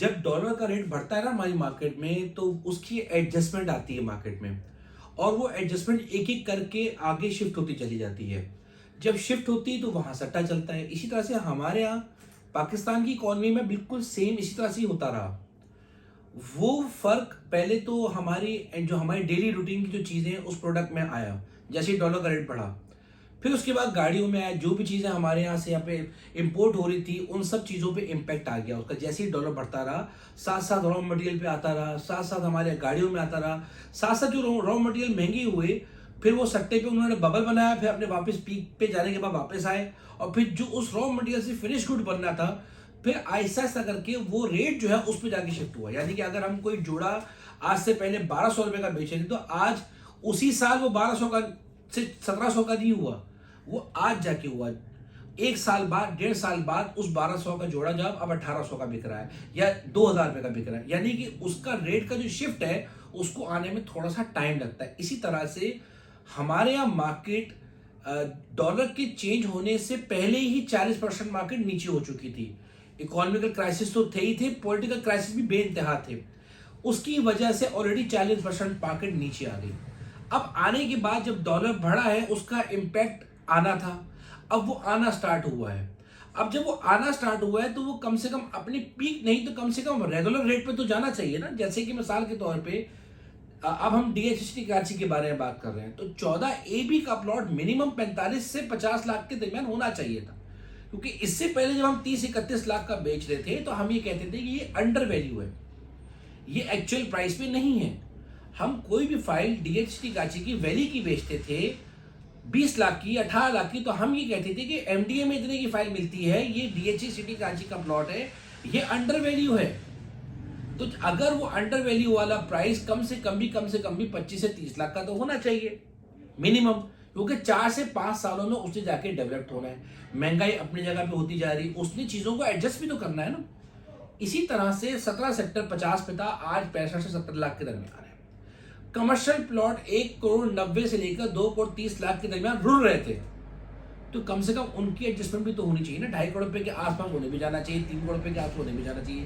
जब डॉलर का रेट बढ़ता है ना हमारी मार्केट में, तो उसकी एडजस्टमेंट आती है मार्केट में, और वो एडजस्टमेंट एक एक करके आगे शिफ्ट होती चली जाती है। जब शिफ्ट होती है तो वहां सट्टा चलता है। इसी तरह से हमारे यहाँ पाकिस्तान की इकोनॉमी में बिल्कुल सेम इसी तरह से ही होता रहा। वो फर्क पहले तो हमारी डेली रूटीन की जो चीजें उस प्रोडक्ट में आया, जैसे डॉलर का रेट बढ़ा, फिर उसके बाद गाड़ियों में आया, जो भी चीज़ें हमारे यहाँ से यहाँ पे इंपोर्ट हो रही थी उन सब चीज़ों पे इम्पैक्ट आ गया उसका। जैसे ही डॉलर बढ़ता रहा, साथ साथ रॉ मटेरियल पे आता रहा, साथ साथ हमारे गाड़ियों में आता रहा, साथ साथ जो रॉ मटेरियल महंगे हुए, फिर वो सट्टे पे उन्होंने बबल बनाया, फिर अपने वापस पीक पे जाने के बाद वापस आए, और फिर जो उस रॉ मटेरियल से फिनिश गुड बनना था, फिर आहिस्ता आहिस्ता करके वो रेट जो है उस पर जाके शिफ्ट हुआ। यानी कि अगर हम कोई जोड़ा आज से पहले 1200 रुपए का बेचे थे, तो आज उसी साल वो 1200 का से 1700 का नहीं हुआ, वो आज जाके हुआ। एक साल बाद, 1.5 साल बाद उस 1200 का जोड़ा जब अब 1800 का बिक रहा है या 2000 रुपए का बिक रहा है, यानी कि उसका रेट का जो शिफ्ट है उसको आने में थोड़ा सा टाइम लगता है। इसी तरह से हमारे यहाँ मार्केट डॉलर के चेंज होने से पहले ही 40% मार्केट नीचे हो चुकी थी। इकोनॉमिकल क्राइसिस तो थे ही थे, पॉलिटिकल क्राइसिस भी बेइंतहा थे, उसकी वजह से ऑलरेडी 40% मार्केट नीचे आ गई। अब आने के बाद जब डॉलर बढ़ा है उसका इम्पैक्ट आना था, अब वो आना स्टार्ट हुआ है। अब जब वो आना स्टार्ट हुआ है तो वो कम से कम अपनी पीक नहीं तो कम से कम रेगुलर रेट पे तो जाना चाहिए ना। जैसे कि मिसाल के तौर पे अब हम डीएचएसटी कराची के बारे में बात कर रहे हैं, तो 14 ए बी का प्लॉट मिनिमम 45 से 50 लाख के दरमियान होना चाहिए था, क्योंकि इससे पहले जब हम 30-31 लाख का बेच रहे थे तो हम ये कहते थे कि ये अंडर वैल्यू है, ये एक्चुअल प्राइस पे नहीं है। हम कोई भी फाइल डीएचटी कराची की वैली की बेचते थे 20 लाख की, 18 लाख की, तो हम ये कहते थे कि एमडीए में इतने की फाइल मिलती है, ये डीएचई सिटी कराची का प्लॉट है, ये अंडर वैल्यू है। तो अगर वो अंडर वैल्यू वाला प्राइस कम से कम भी 25 से 30 लाख का तो होना चाहिए मिनिमम, क्योंकि 4 से 5 सालों में उसने जाके डेवलप्ड होना है। महंगाई अपनी जगह पे होती जा रही, उसने चीजों को एडजस्ट भी तो करना है ना। इसी तरह से 17 सेक्टर 50 पे था, आज 65 से 70 लाख के दरमियान है। कमर्शियल प्लॉट 1,90,00,000 से लेकर 2,30,00,000 के दरमियान रुल रहे थे, तो कम से कम उनकी एडजस्टमेंट भी तो होनी चाहिए ना। 2.5 करोड़ रुपए के आसपास होने भी जाना चाहिए, 3 करोड़ रुपए के आसपास होने भी जाना चाहिए।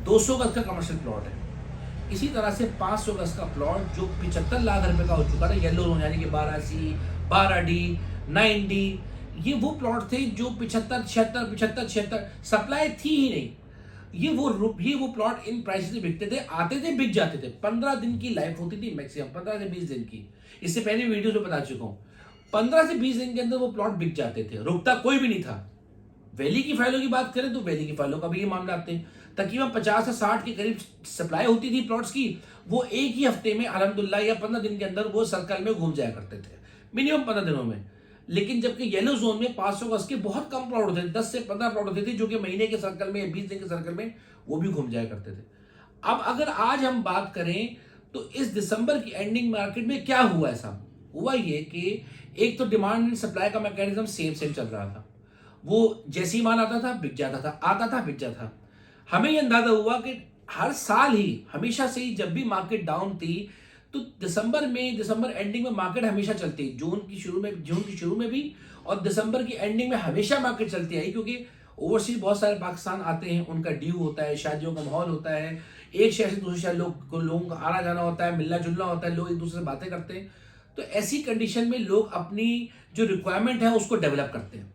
200 गज का कमर्शियल प्लॉट है। इसी तरह से 500 गज का प्लॉट जो 75 लाख रुपए का हो चुका था, येलो जोन यानी कि 12C, 12D, 9D, ये वो प्लॉट थे जो 75, 76 सप्लाई थी ही नहीं। ये वो प्लॉट इन प्राइस से बिकते थे, आते थे, बिक जाते थे। 15 दिन की लाइफ होती थी मैक्सिमम, 15 से 20 दिन की। इससे पहले वीडियो में बता चुका हूं, 15 से 20 दिन के अंदर वो प्लॉट बिक जाते थे, रुकता कोई भी नहीं था। वैली की फाइलों की बात करें तो वैली की फाइलों का भी ये मामला आते हैं, तकरीबन 50 से 60 के करीब सप्लाई होती थी प्लॉट्स की, वो एक ही हफ्ते में अल्हम्दुलिल्लाह या 15 दिन के अंदर वो सर्कल में घूम जाया करते थे, मिनिमम 15 दिनों में। लेकिन जबकि येलो जोन में 500 गज के बहुत कम प्लॉट होते थे, 10 से 15 प्लॉट होते थे, जो कि महीने के सर्कल में, 20 दिन के सर्कल में वो भी घूम जाया करते थे। अब अगर आज हम बात करें तो इस दिसंबर की एंडिंग मार्केट में क्या हुआ, ऐसा हुआ ये कि एक तो डिमांड एंड सप्लाई का मैकेनिज्म सेम सेम चल रहा था। वो जैसे ही माल आता था बिक जाता था, आता था बिक जाता था। हमें ये अंदाजा हुआ कि हर साल ही, हमेशा से ही, जब भी मार्केट डाउन थी तो दिसंबर एंडिंग में मार्केट हमेशा चलती, जून की शुरू में भी, और दिसंबर की एंडिंग में हमेशा मार्केट चलती आई, क्योंकि ओवरसीज बहुत सारे पाकिस्तान आते हैं, उनका ड्यू होता है, शादियों का माहौल होता है, एक शहर से दूसरे शहर लोगों का आना जाना होता है, मिलना जुलना होता है, लोग एक दूसरे से बातें करते हैं। तो ऐसी कंडीशन में लोग अपनी जो रिक्वायरमेंट है उसको डेवलप करते हैं।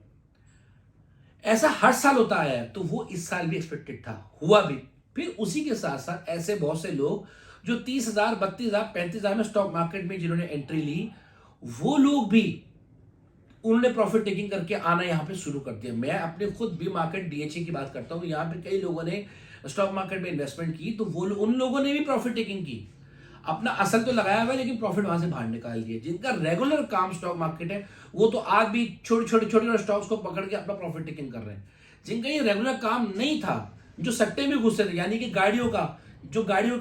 ऐसा हर साल होता आया है, तो वो इस साल भी एक्सपेक्टेड था, हुआ भी। फिर उसी के साथ साथ ऐसे बहुत से लोग जो 30,000, 32,000, 35,000 में स्टॉक मार्केट में जिन्होंने एंट्री ली, वो लोग भी उन्होंने प्रॉफिट टेकिंग करके आना यहाँ पे शुरू कर दिया। मैं अपने खुद भी मार्केट डीएचए की बात करता हूँ, यहाँ पे कई लोगों ने स्टॉक मार्केट में इन्वेस्टमेंट की, तो वो उन लोगों ने भी प्रॉफिट टेकिंग की, अपना असल तो लगाया हुआ है लेकिन प्रॉफिट वहां से बाहर निकाल दिए। जिनका रेगुलर काम स्टॉक मार्केट है वो तो आज भी छोटे स्टॉक्स को पकड़ के अपना प्रॉफिट टेकिंग कर रहे हैं। जिनका ये रेगुलर काम नहीं था, जो सट्टे में घुसते थे, यानी कि गाड़ियों का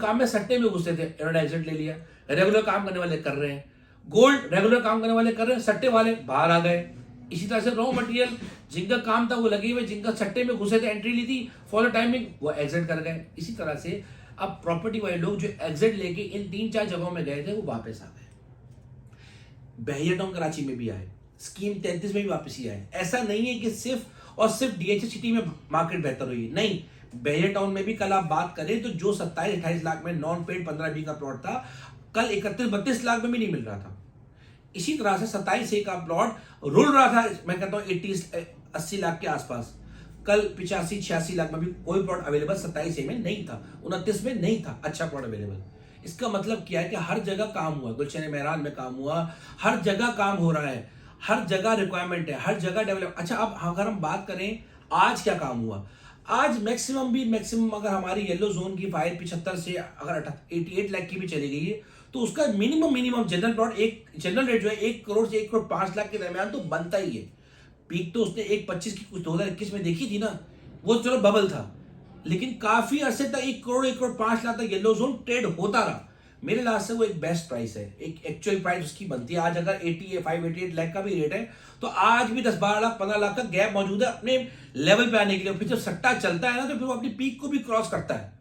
काम में सट्टे में घुसते थे, इन्होंने एग्जिट ले लिया। रेगुलर काम करने वाले कर रहे हैं, गोल्ड रेगुलर काम करने वाले कर रहे हैं, सट्टे वाले बाहर आ गए। इसी तरह से रॉ मटेरियल जिनका काम था वो लगे हुए, जिनका सट्टे में घुसे थे, एंट्री ली थी, फॉलो टाइमिंग, वो एग्जिट कर गए। इसी तरह से अब प्रॉपर्टी वाले लोग जो एग्जिट लेके इन 3-4 जगहों में गए थे वो वापस आ गए। बहैया टाउन कराची में भी आए, स्कीम 33 में भी वापस ही आए। ऐसा नहीं है कि सिर्फ और सिर्फ डीएचए सिटी में मार्केट बेहतर हुई, नहीं, बैरियर टाउन में भी कल आप बात करें तो जो 27-28 लाख में नॉन पेड 15 बी का प्लॉट था, कल 31-32 लाख में भी नहीं मिल रहा था। इसी तरह से 27A का प्लॉट रुल रहा था, मैं कहता हूं 80-80 लाख के आसपास। कल 85-86 लाख में भी कोई प्लॉट अवेलेबल 27A में नहीं था, 29 में नहीं था अच्छा प्लॉट अवेलेबल। इसका मतलब क्या है कि हर जगह काम हुआ, गुलशन मेहरान में काम हुआ, हर जगह काम हो रहा है, हर जगह रिक्वायरमेंट है, हर जगह डेवलप। अच्छा, अब अगर हम बात करें आज क्या काम हुआ, आज मैक्सिमम अगर हमारी येलो जोन की फाइल 75 से अगर 88 लाख की भी चली गई है तो उसका मिनिमम जनरल प्लॉट एक जनरल रेट जो है 1 करोड़ से 1 करोड़ 5 लाख के दरमियान तो बनता ही है। पीक तो उसने 1.25 की कुछ 2021 में देखी थी ना, वो चलो बबल था, लेकिन काफी अरसे तक 1 करोड़ 1 करोड़ 5 लाख तक येलो जोन ट्रेड होता रहा। मेरे लिहाज से वो एक बेस्ट प्राइस है, एक एक्चुअल प्राइस उसकी बनती है। आज अगर 88 लाख का भी रेट है तो आज भी 10-12 लाख 15 लाख का गैप मौजूद है अपने लेवल पे आने के लिए। फिर जब सट्टा चलता है ना तो फिर वो अपनी पीक को भी क्रॉस करता है।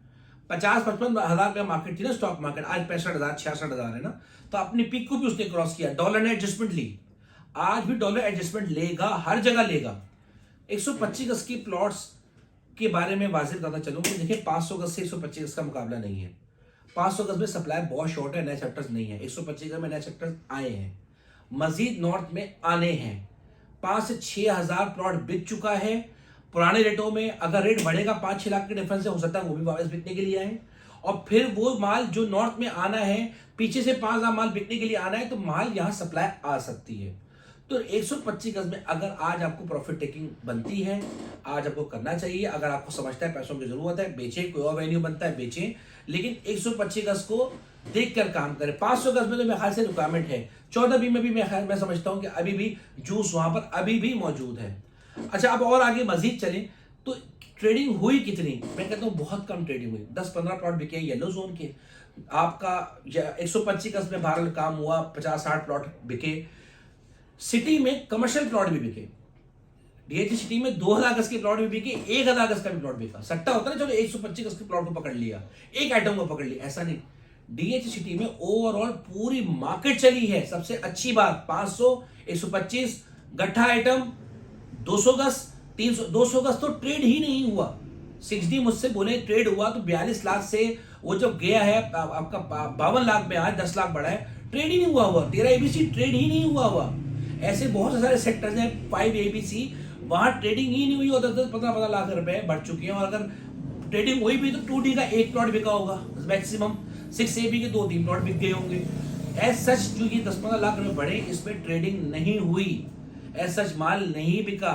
50-55 हजार का मार्केट थी ना स्टॉक मार्केट, आज 65,000-66,000 है ना, तो अपनी पीक को भी उसने क्रॉस किया। डॉलर ने एडजस्टमेंट ली, आज भी डॉलर एडजस्टमेंट लेगा, हर जगह लेगा। 125 गज की प्लॉट्स के बारे में वाजिब बताना चलूंगा। देखिए 500 गज से 125 गज का मुकाबला नहीं है। 500 गज में सप्लाई बहुत शॉर्ट है, नए सेक्टर्स नहीं है। 125 गज में नए सेक्टर्स आए हैं, मजीद नॉर्थ में आने हैं। 5 से 6 हजार प्लॉट बिक चुका है पुराने रेटों में। अगर रेट बढ़ेगा 5-6 लाख के डिफरेंस से हो सकता है वो भी वापस बिकने के लिए आए, और फिर वो माल जो नॉर्थ में आना है पीछे से 5,000 माल बिकने के लिए आना है, तो माल यहां सप्लाई आ सकती है। तो 125 गज में अगर आज आपको प्रॉफिट टेकिंग बनती है, आज आपको करना चाहिए। अगर आपको समझता है पैसों की जरूरत है, बेचें, कोई और वेन्यू बनता है बेचें, लेकिन 125 गज को देखकर काम करें। 500 गज में तो मेरे ख्याल से रिक्वायरमेंट है। 14B में भी मैं समझता हूं कि अभी भी जूस वहां पर अभी भी मौजूद है। अच्छा, अब और आगे मजीद चलें तो ट्रेडिंग हुई कितनी, मैं कहता हूं बहुत कम ट्रेडिंग हुई। 10-15 प्लॉट बिके येलो जोन के। आपका 125 गज में भारत काम हुआ, 50-60 प्लॉट बिके। सिटी में कमर्शियल प्लॉट भी बिके, डीएच सिटी में 2000 गज के प्लॉट भी बिके, 1000 गज का भी प्लॉट बिका। सट्टा होता है ना, चलो 125 गज के प्लॉट को पकड़ लिया, एक आइटम को पकड़ लिया, ऐसा नहीं। डीएच सिटी में ओवरऑल पूरी मार्केट चली है। सबसे अच्छी बात 500, 125 गट्ठा आइटम, 200 गज, 300, 200 गज तो ट्रेड ही नहीं हुआ। 6D मुझसे बोले ट्रेड हुआ तो 42 लाख से वो जब गया है आपका 52 लाख में, आज 10 लाख बढ़ा है, ट्रेड ही नहीं हुआ। 13 ABC ट्रेड ही नहीं हुआ। ऐसे बहुत सारे सेक्टर्स हैं 5 ABC, वहां ट्रेडिंग ही नहीं हुई और 10-15 लाख रुपए बढ़ चुके हैं। और अगर ट्रेडिंग हुई भी तो 2D का एक प्लॉट बिका होगा मैक्सिमम, 6AB के 2-3 प्लॉट बिक गए होंगे। एज सच जो ये 10-15 लाख रुपए बढ़े, इसमें ट्रेडिंग नहीं हुई, एज सच माल नहीं बिका।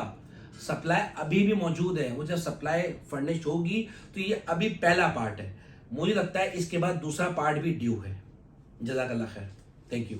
सप्लाई अभी भी मौजूद है, वो जब सप्लाई फर्निश्ड होगी तो ये अभी पहला पार्ट है। मुझे लगता है इसके बाद दूसरा पार्ट भी ड्यू है। जज़ाकल्लाह खैर, थैंक यू।